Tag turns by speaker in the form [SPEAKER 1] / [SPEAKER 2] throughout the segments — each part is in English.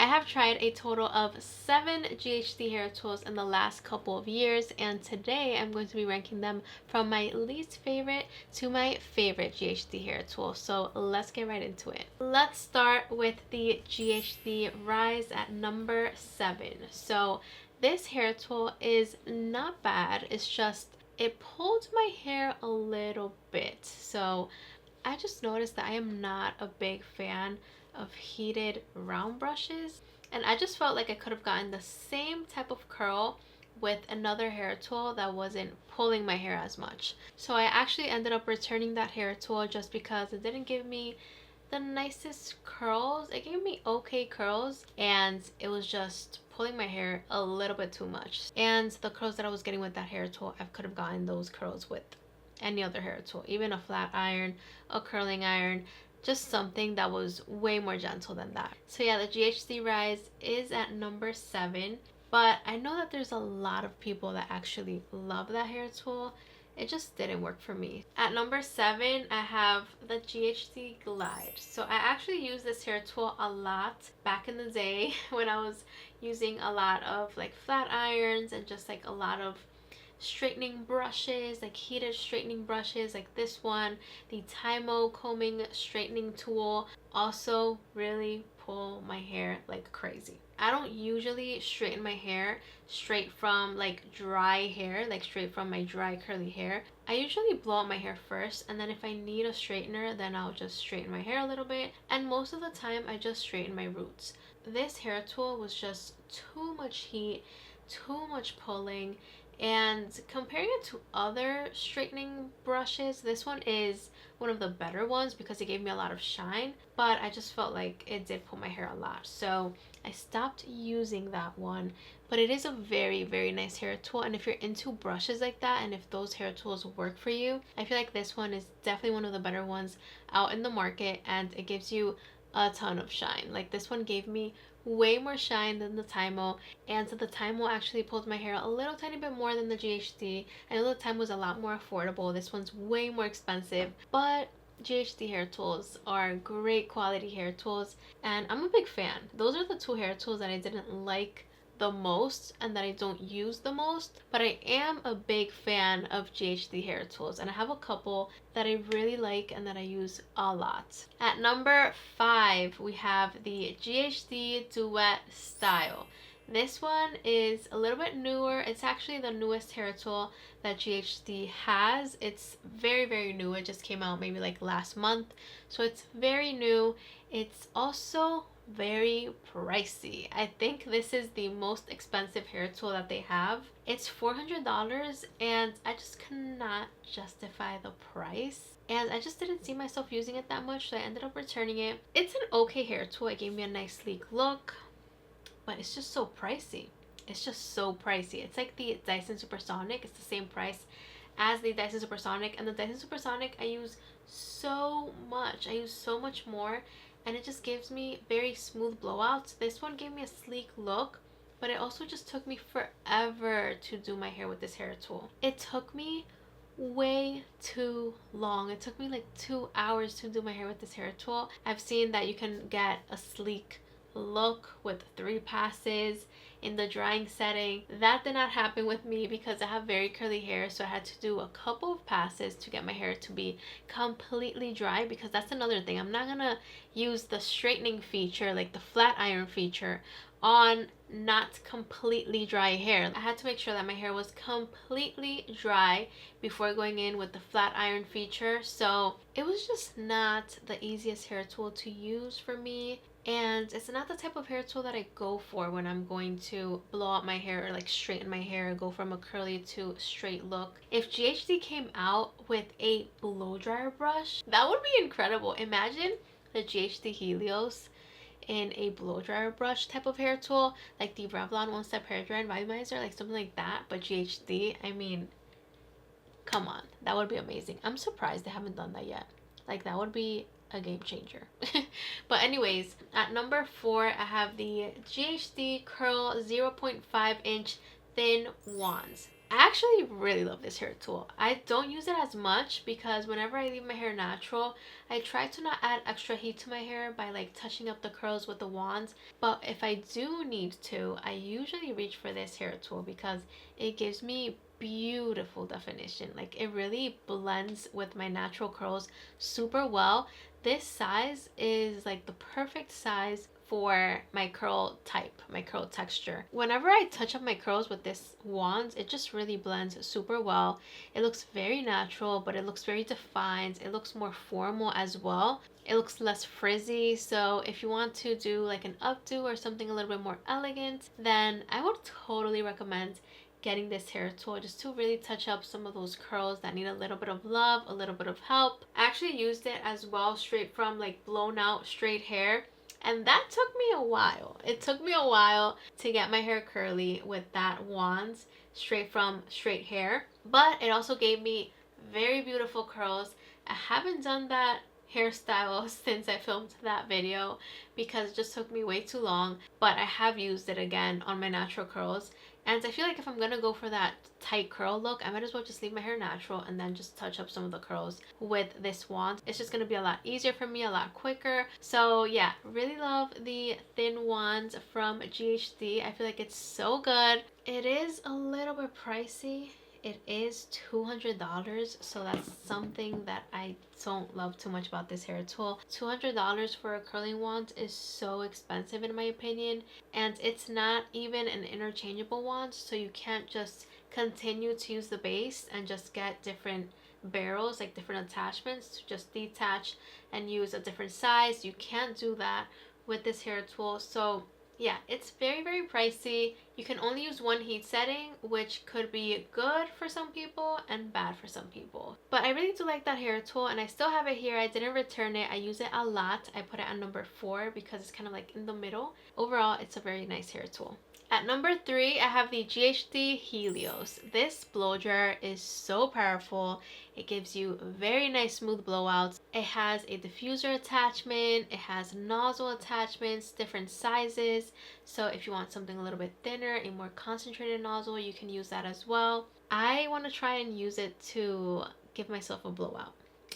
[SPEAKER 1] have tried a total of 7 GHD hair tools in the last couple of years, and today I'm going to be ranking them from my least favorite to my favorite GHD hair tool. So let's get right into it. Let's start with the GHD Rise at number 7. So this hair tool is not bad, it's just it pulled my hair a little bit. So I just noticed that I am not a big fan of heated round brushes, and I just felt like I could have gotten the same type of curl with another hair tool that wasn't pulling my hair as much. So I actually ended up returning that hair tool just because it didn't give me the nicest curls. It gave me okay curls, and it was just pulling my hair a little bit too much. And the curls that I was getting with that hair tool, I could have gotten those curls with any other hair tool, even a flat iron, a curling iron, just something that was way more gentle than that. So yeah, the GHD Rise is at number 7, but I know that there's a lot of people that actually love that hair tool. It just didn't work for me. At number 7, I have the GHD Glide. So I actually used this hair tool a lot back in the day when I was using a lot of like flat irons and just like a lot of straightening brushes, like heated straightening brushes like this one. The Tymo combing straightening tool also really pull my hair like crazy. I don't usually straighten my hair straight from like dry hair, like straight from my dry curly hair. I usually blow out my hair first, and then if I need a straightener, then I'll just straighten my hair a little bit, and most of the time I just straighten my roots. This hair tool was just too much heat, too much pulling, and comparing it to other straightening brushes, this one is one of the better ones because it gave me a lot of shine, but I just felt like it did pull my hair a lot, so I stopped using that one. But it is a very, very nice hair tool, and if you're into brushes like that and if those hair tools work for you, I feel like this one is definitely one of the better ones out in the market, and it gives you a ton of shine. Like this one gave me way more shine than the Tymo, and so the Tymo actually pulled my hair a little tiny bit more than the GHD. I know the Tymo was a lot more affordable. This one's way more expensive, but GHD hair tools are great quality hair tools, and I'm a big fan. Those are the two hair tools that I didn't like the most and that I don't use the most, but I am a big fan of GHD hair tools, and I have a couple that I really like and that I use a lot. At number 5, we have the GHD Duet Style. This one is a little bit newer. It's actually the newest hair tool that GHD has. It's very, very new. It just came out maybe like last month, so it's very new. It's also very pricey. I think this is the most expensive hair tool that they have. It's $400, and I just cannot justify the price, and I just didn't see myself using it that much, so I ended up returning it. It's an okay hair tool. It gave me a nice sleek look, but it's just so pricey. It's just so pricey. It's like the DYSON Supersonic. It's the same price as the DYSON Supersonic, and the DYSON Supersonic I use so much. I use so much more, and it just gives me very smooth blowouts. This one gave me a sleek look, but it also just took me forever to do my hair with this hair tool. It took me way too long. It took me like 2 hours to do my hair with this hair tool. I've seen that you can get a sleek look with 3 passes in the drying setting. That did not happen with me because I have very curly hair, so I had to do a couple of passes to get my hair to be completely dry, because that's another thing. I'm not gonna use the straightening feature, like the flat iron feature, on not completely dry hair. I had to make sure that my hair was completely dry before going in with the flat iron feature, so it was just not the easiest hair tool to use for me. And it's not the type of hair tool that I go for when I'm going to blow out my hair or like straighten my hair, go from a curly to straight look. If GHD came out with a blow dryer brush, that would be incredible. Imagine the GHD Helios in a blow dryer brush type of hair tool, like the Revlon One Step Hair Dryer and Volumizer, like something like that, but GHD. I mean, come on, that would be amazing. I'm surprised they haven't done that yet. Like, that would be a game changer. But anyways, at number 4, I have the GHD Curl 0.5 inch thin wands. I actually really love this hair tool. I don't use it as much because whenever I leave my hair natural, I try to not add extra heat to my hair by like touching up the curls with the wands. But if I do need to, I usually reach for this hair tool because it gives me beautiful definition. Like it really blends with my natural curls super well. This size is like the perfect size for my curl type, my curl texture. Whenever I touch up my curls with this wand, it just really blends super well. It looks very natural, but it looks very defined. It looks more formal as well. It looks less frizzy. So if you want to do like an updo or something a little bit more elegant, then I would totally recommend getting this hair tool just to really touch up some of those curls that need a little bit of love, a little bit of help. I actually used it as well straight from like blown out straight hair, and that took me a while. It took me a while to get my hair curly with that wand straight from straight hair, but it also gave me very beautiful curls. I haven't done that hairstyle since I filmed that video because it just took me way too long, but I have used it again on my natural curls. And I feel like if I'm gonna go for that tight curl look, I might as well just leave my hair natural and then just touch up some of the curls with this wand. It's just gonna be a lot easier for me, a lot quicker. So yeah, really love the thin wand from GHD. I feel like it's so good. It is a little bit pricey. It is $200, so that's something that I don't love too much about this hair tool. $200 for a curling wand is so expensive in my opinion, and it's not even an interchangeable wand, so you can't just continue to use the base and just get different barrels, like different attachments to just detach and use a different size. You can't do that with this hair tool. So yeah, it's very, very pricey. You can only use one heat setting, which could be good for some people and bad for some people. But I really do like that hair tool, and I still have it here. I didn't return it. I use it a lot. I put it at number 4 because it's kind of like in the middle. Overall, it's a very nice hair tool. At number 3, I have the GHD Helios. This blow dryer is so powerful. It gives you very nice smooth blowouts. It has a diffuser attachment. It has nozzle attachments, different sizes. So if you want something a little bit thinner, a more concentrated nozzle, you can use that as well. I want to try and use it to give myself a blowout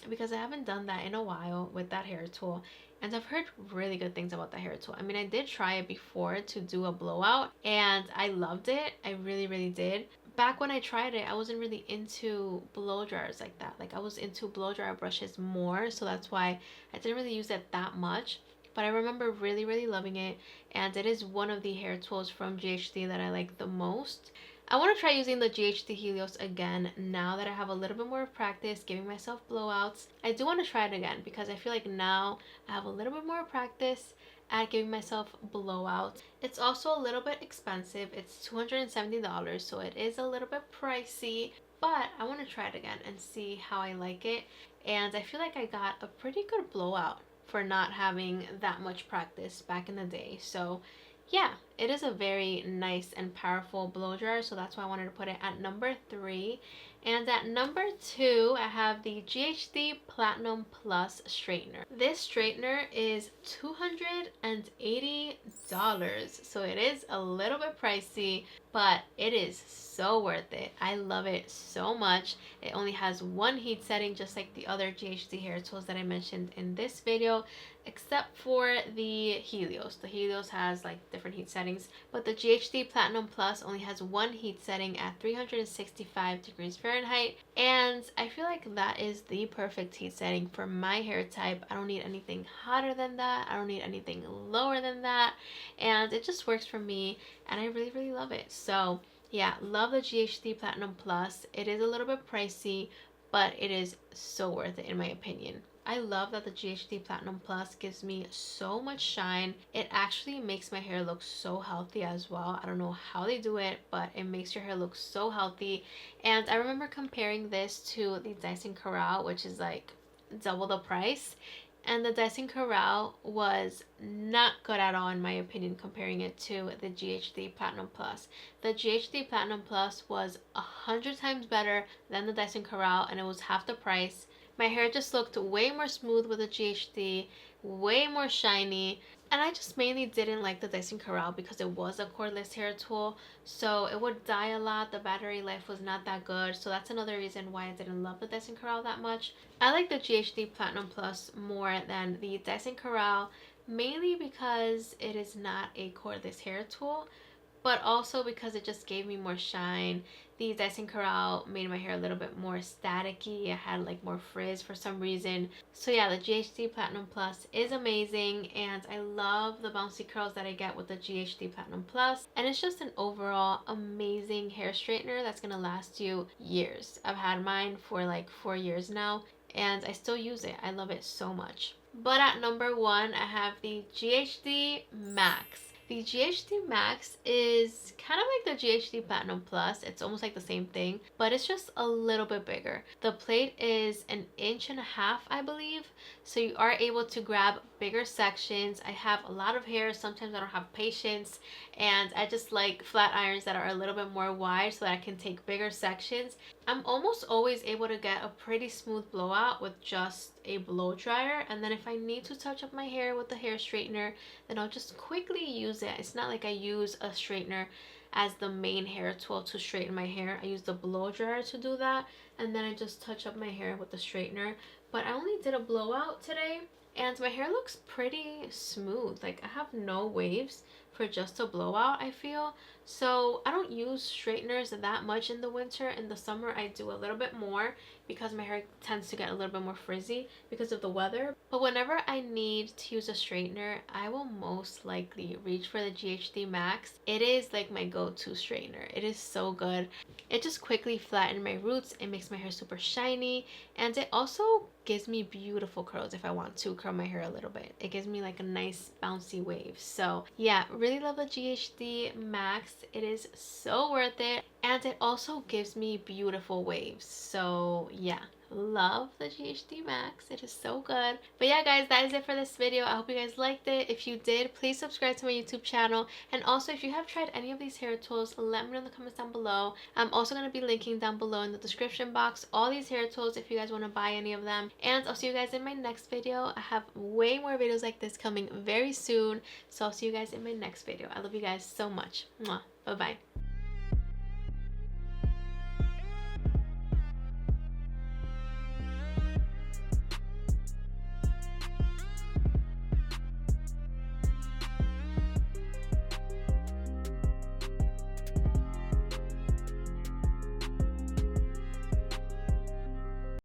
[SPEAKER 1] because I haven't done that in a while with that hair tool. And I've heard really good things about the hair tool. I mean, I did try it before to do a blowout and I loved it. I really, really did. Back when I tried it, I wasn't really into blow dryers like that. Like I was into blow dryer brushes more. So that's why I didn't really use it that much. But I remember really, really loving it. And it is one of the hair tools from GHD that I like the most. I want to try using the GHD Helios again now that I have a little bit more practice giving myself blowouts. I do want to try it again because I feel like now I have a little bit more practice at giving myself blowouts. It's also a little bit expensive. It's $270, so it is a little bit pricey, but I want to try it again and see how I like it. And I feel like I got a pretty good blowout for not having that much practice back in the day. So yeah, it is a very nice and powerful blow dryer, so that's why I wanted to put it at number 3. And at number 2, I have the GHD Platinum Plus straightener. This straightener is $280, so it is a little bit pricey, but it is so worth it. I love it so much. It only has one heat setting, just like the other GHD hair tools that I mentioned in this video, except for the Helios. The Helios has like different heat settings, but the GHD Platinum Plus only has one heat setting at 365 degrees Fahrenheit, and I feel like that is the perfect heat setting for my hair type. I don't need anything hotter than that. I don't need anything lower than that, and it just works for me, and I really, really love it. So yeah, love the GHD Platinum Plus. It is a little bit pricey, but it is so worth it in my opinion. I love that the GHD Platinum Plus gives me so much shine. It actually makes my hair look so healthy as well. I don't know how they do it, but it makes your hair look so healthy. And I remember comparing this to the Dyson Corral, which is like double the price. And the Dyson Corral was not good at all in my opinion comparing it to the GHD Platinum Plus. The GHD Platinum Plus was 100 times better than the Dyson Corral, and it was half the price. My hair just looked way more smooth with the GHD. way more shiny. And I just mainly didn't like the Dyson Corral because it was a cordless hair tool, so it would die a lot. The battery life was not that good, so that's another reason why I didn't love the Dyson Corral that much. I like the GHD Platinum Plus more than the Dyson Corral, mainly because it is not a cordless hair tool, but also because it just gave me more shine. The Dyson Corral made my hair a little bit more staticky. I had like more frizz for some reason. So yeah, the GHD Platinum Plus is amazing, and I love the bouncy curls that I get with the GHD Platinum Plus. And it's just an overall amazing hair straightener that's gonna last you years. I've had mine for like 4 years now, and I still use it. I love it so much. But at number 1, I have the GHD Max. The GHD Max is kind of like the GHD Platinum Plus. It's almost like the same thing, but it's just a little bit bigger. The plate is 1.5 inches, I believe, so you are able to grab bigger sections. I have a lot of hair. Sometimes I don't have patience, and I just like flat irons that are a little bit more wide so that I can take bigger sections. I'm almost always able to get a pretty smooth blowout with just a blow dryer, and then if I need to touch up my hair with the hair straightener, then I'll just quickly use it. It's not like I use a straightener as the main hair tool to straighten my hair. I use the blow dryer to do that, and then I just touch up my hair with the straightener. But I only did a blowout today, and my hair looks pretty smooth. Like, I have no waves for just a blowout, I feel. So I don't use straighteners that much in the winter. In the summer I do a little bit more because my hair tends to get a little bit more frizzy because of the weather. But whenever I need to use a straightener, I will most likely reach for the GHD Max. It is like my go-to straightener. It is so good. It just quickly flattens my roots. It makes my hair super shiny, and it also gives me beautiful curls if I want to curl my hair a little bit. It gives me like a nice bouncy wave. So yeah, really love the GHD Max. It is so worth it, and it also gives me beautiful waves. So yeah, love the GHD Max. It is so good. But yeah guys, that is it for this video. I hope you guys liked it. If you did, please subscribe to my YouTube channel, and also if you have tried any of these hair tools, let me know in the comments down below. I'm also going to be linking down below in the description box all these hair tools if you guys want to buy any of them. And I'll see you guys in my next video. I have way more videos like this coming very soon, so I'll see you guys in my next video. I love you guys so much. Mwah. Bye bye.